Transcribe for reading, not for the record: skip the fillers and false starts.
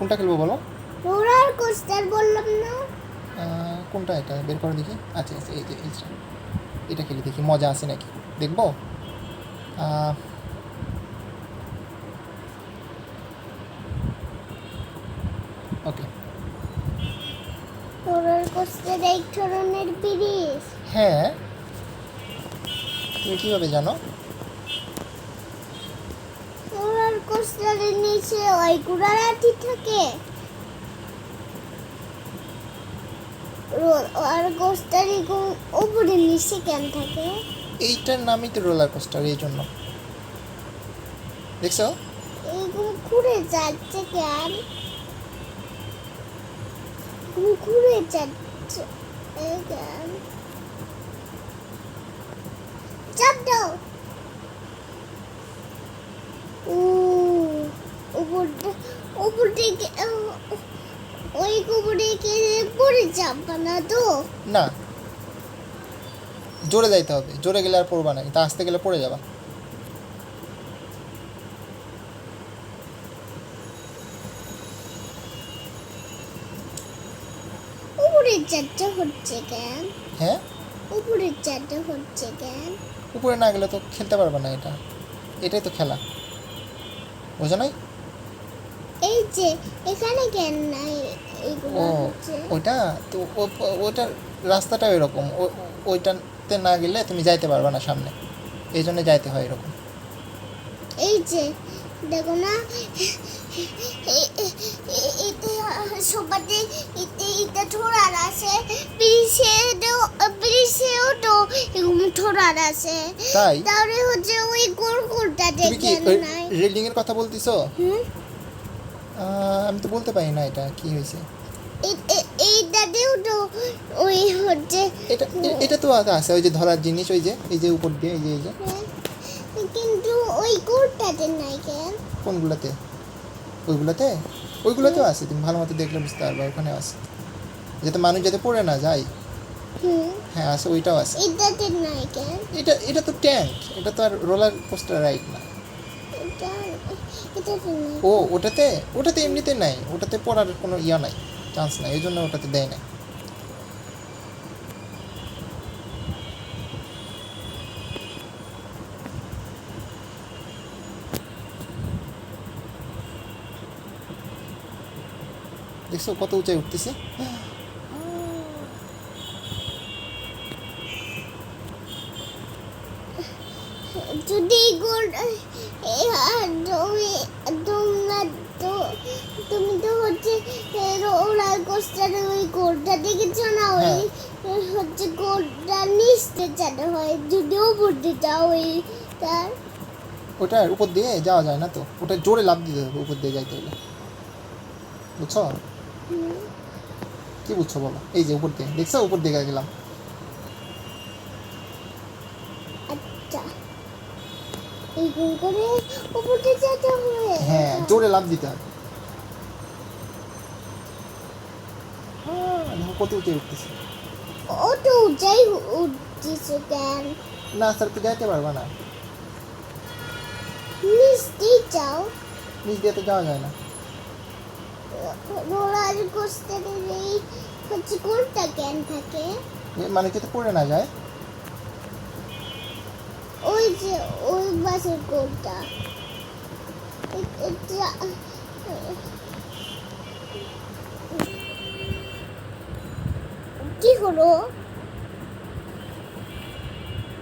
কোনটা খেলবো বলো? রোলার কোস্টার বললাম না? কোনটা এটা বের করে দেখি। আচ্ছা আচ্ছা, এই যে এইটা, এটা খেলে দেখি মজা আছে নাকি, দেখবো। ওকে। রোলার কোস্টার এক ধরনের ব্রিজ। হ্যাঁ, তুমি কীভাবে জানো? রোলার কোস্টারের নিচে ওই ঘোড়াটি থাকে। রোলার কোস্টারের উপরে নিচে কেন থাকে? এইটার নামই তো রোলার কোস্টার, এই জন্য। দেখছো? এইগুলো ঘুরে যাচ্ছে কেন? ঘুরে যাচ্ছে এই কেন? চাপ দাও। উপর থেকে ওই কুকুরে কে পড়ে যাবা না তো? না, জোরে যাইতে হবে, জোরে গেলে আর পড়বা না, কিন্তু আসতে গেলে পড়ে যাবা। উপরের চারটা হচ্ছে কেন? হ্যাঁ, উপরের চারটা হচ্ছে কেন? উপরে না গেলে তো খেলতে পারবে না। এটাই তো খেলা, বোঝো নাই? এই যে এখানে কেন নাই? এইগুলো ও, হচ্ছে ওইটা তো ওইটার রাস্তাটা এরকম, ওইটাতে না গেলে তুমি যাইতে পারবে না সামনে, এই জন্য যাইতে হয় এরকম। এই যে দেখো না, এতে সবাতে এটা ঠোরার আছে, ব্রিজেও তো এরকম ঠোরার আছে। তাই তাহলে হচ্ছে ওই গোলটা তুমি কি কেন নাই? রেলিং এর কথা বলতেছো? হুম, আমি তো বলতে পারি না এটা কি হয়েছে। এইটাতেও তো ওই হচ্ছে এটা এটা তো আছে, ওই যে ধরার জিনিস, ওই যে এই যে উপর দিয়ে, এই যে হ্যাঁ, কিন্তু ওই গোলটাতে নাই কেন? কোনগুলোতে? ওইগুলোতেও আছে, তুমি ভালো মতো দেখলে বুঝতে পারবে, ওখানে আছে, যাতে মানুষ যাতে পড়ে না যায়। হুম, হ্যাঁ আছে, ওইটাও আছে। এটাতে নাই কেন? এটা তো ট্যাঙ্ক, এটা তো আর রোলার কোস্টার রাইড না। এটাতে নাই। ওটাতে এমনিতে নাই, ওটাতে পড়ার কোনো ইয়া নাই, চান্স নাই, এই জন্য ওটাতে দেয় না। দেখছো কত উঁচাই উঠতেছে? যদি গোল তুমি তো হচ্ছে রোলার কোস্টারে ওই গোলটা দেখেছো না? ওই হচ্ছে গোলটা নিচতে চাটা হয়, যদি উপর দিয়ে যাও ওই তার। ওটার উপর দিয়ে যাওয়া যায় না তো, ওটা জোরে লাফ দিতে হবে উপর দিয়ে যাইতে হলে, বুঝছো? কি বুঝছো বলো? এই যে উপর দিয়ে, দেখছো উপর দিয়ে গেলাম। আচ্ছা, এই গোল করে উপর দিয়ে যেতে হবে। হ্যাঁ, জোরে লাফ দিতে হবে। দেখো কত উঁচে উঠতেছে। ও তো উঁচাই উঠতেছে কেন? না স্যার, তো যাইতে পারবা না, নিচ দিয়ে যাও। নিচ দিয়ে তো যাওয়া যায় না। রোলার কোস্টারের এই হচ্ছে গোলটা কেন থাকে? মানে যাতে পড়ে না যায়। ওই যে ওই বাসের গোলটা কি হলো?